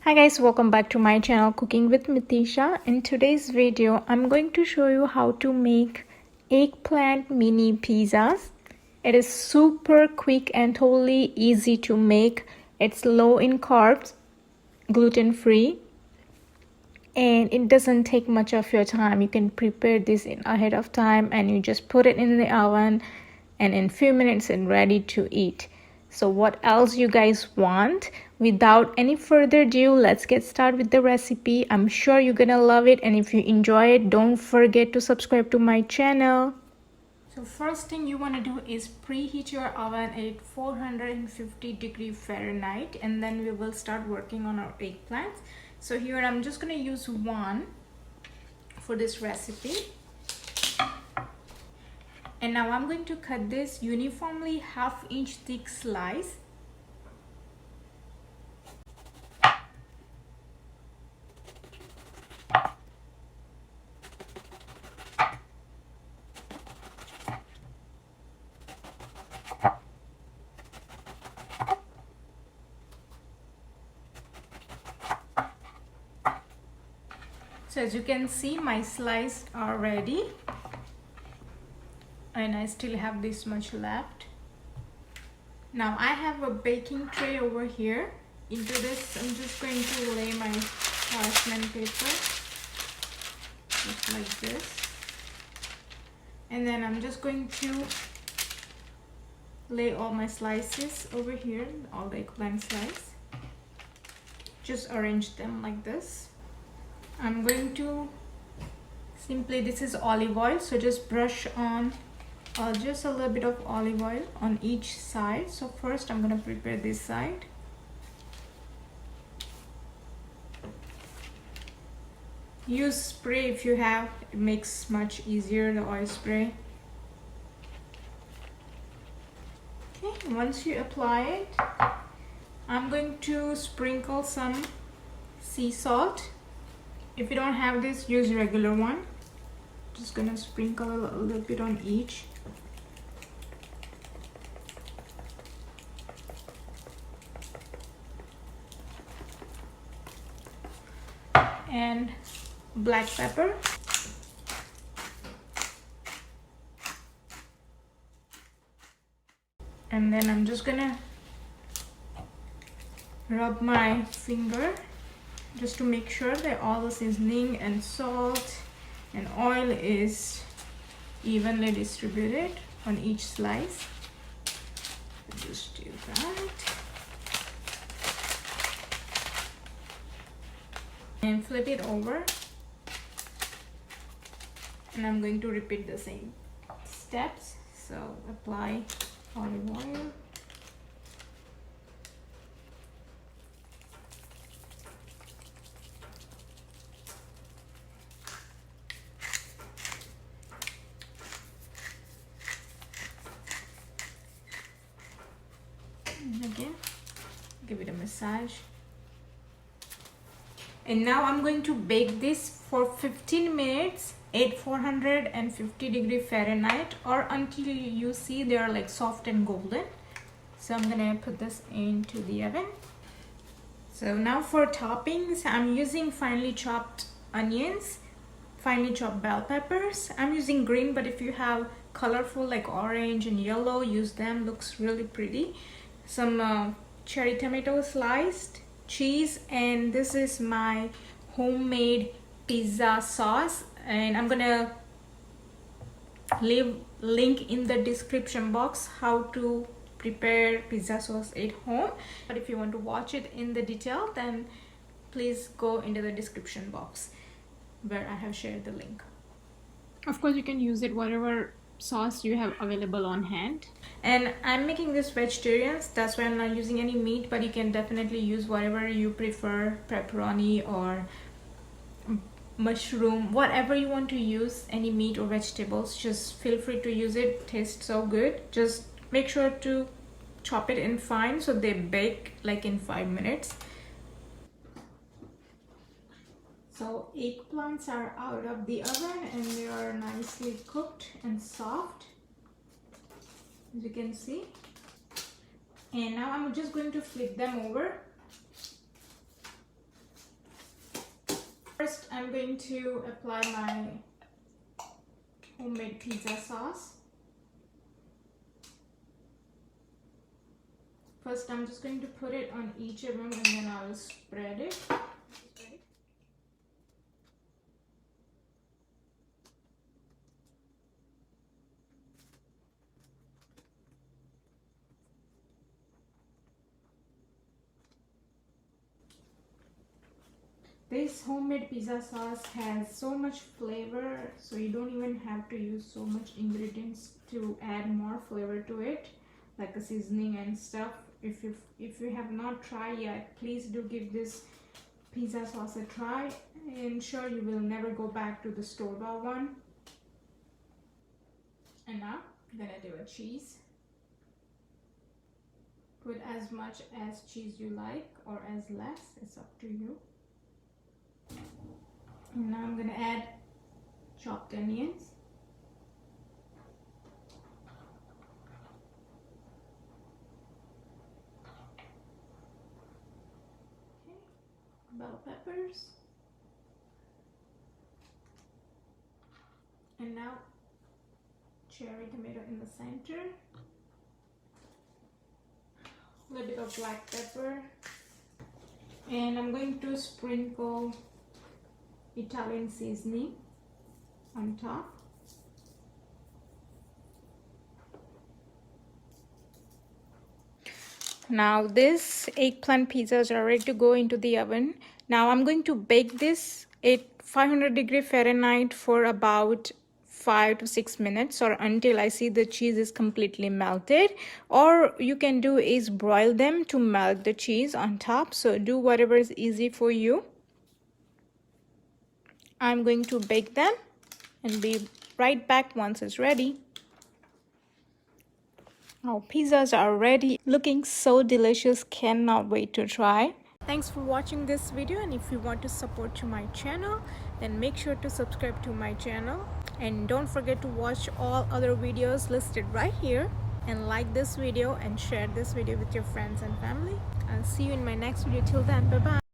Hi guys, welcome back to my channel Cooking with Mitisha. In today's video, I'm going to show you how to make eggplant mini pizzas. It is super quick and totally easy to make. It's low in carbs, gluten-free, and it doesn't take much of your time. You can prepare this in ahead of time and you just put it in the oven and in few minutes it's ready to eat. So what else you guys want? Without any further ado, let's get started with the recipe. I'm sure you're gonna love it, and if you enjoy it, don't forget to subscribe to my channel. So first thing you want to do is preheat your oven at 450 Fahrenheit, and then we will start working on our eggplants. So here I'm just going to use one for this recipe. And now I'm going to cut this uniformly 1/2 inch thick slice. So as you can see, my slices are ready. And I still have this much left. Now I have a baking tray over here. Into this I'm just going to lay my parchment paper just like this, and then I'm just going to lay all my slices over here, all the eggplant slices. Just arrange them like this. I'm going to simply, this is olive oil, so just brush on just a little bit of olive oil on each side. So first I'm going to prepare this side. Use spray if you have, it makes much easier, the oil spray. Okay, once you apply it, I'm going to sprinkle some sea salt. If you don't have this, use regular one. Just gonna sprinkle a little bit on each. And black pepper. And then I'm just gonna rub my finger just to make sure that all the seasoning and salt and oil is evenly distributed on each slice. Just do that. And flip it over, and I'm going to repeat the same steps. So apply olive oil, and again give it a massage. And now I'm going to bake this for 15 minutes at 450 Fahrenheit, or until you see they are like soft and golden. So I'm gonna put this into the oven. So now for toppings, I'm using finely chopped onions, finely chopped bell peppers. I'm using green, but if you have colorful like orange and yellow, use them, looks really pretty. Some cherry tomato sliced, cheese, and this is my homemade pizza sauce, and I'm gonna leave link in the description box how to prepare pizza sauce at home. But if you want to watch it in the detail, then please go into the description box where I have shared the link. Of course you can use it whatever sauce you have available on hand. And I'm making this vegetarian, that's why I'm not using any meat, but you can definitely use whatever you prefer, pepperoni or mushroom, whatever you want to use, any meat or vegetables, just feel free to use it. It tastes so good. Just make sure to chop it in fine so they bake like in 5 minutes. So eggplants are out of the oven and they are nicely cooked and soft, as you can see. And now I'm just going to flip them over. I'm going to apply my homemade pizza sauce. First, I'm just going to put it on each of them and then I'll spread it. This homemade pizza sauce has so much flavor, so you don't even have to use so much ingredients to add more flavor to it, like a seasoning and stuff. If you have not tried yet, please do give this pizza sauce a try, and sure you will never go back to the store-bought one. And now I'm gonna do a cheese. Put as much as cheese you like or as less, it's up to you. And now I'm going to add chopped onions. Okay, bell peppers. And now cherry tomato in the center. A little bit of black pepper. And I'm going to sprinkle Italian seasoning on top. Now this eggplant pizzas are ready to go into the oven. Now I'm going to bake this at 500 Fahrenheit for about 5 to 6 minutes, or until I see the cheese is completely melted. Or you can do is broil them to melt the cheese on top. So do whatever is easy for you. I'm going to bake them and be right back once it's ready. Our pizzas are ready, looking so delicious, cannot wait to try. Thanks for watching this video, and if you want to support to my channel, then make sure to subscribe to my channel, and don't forget to watch all other videos listed right here, and like this video and share this video with your friends and family. I'll see you in my next video. Till then, bye bye.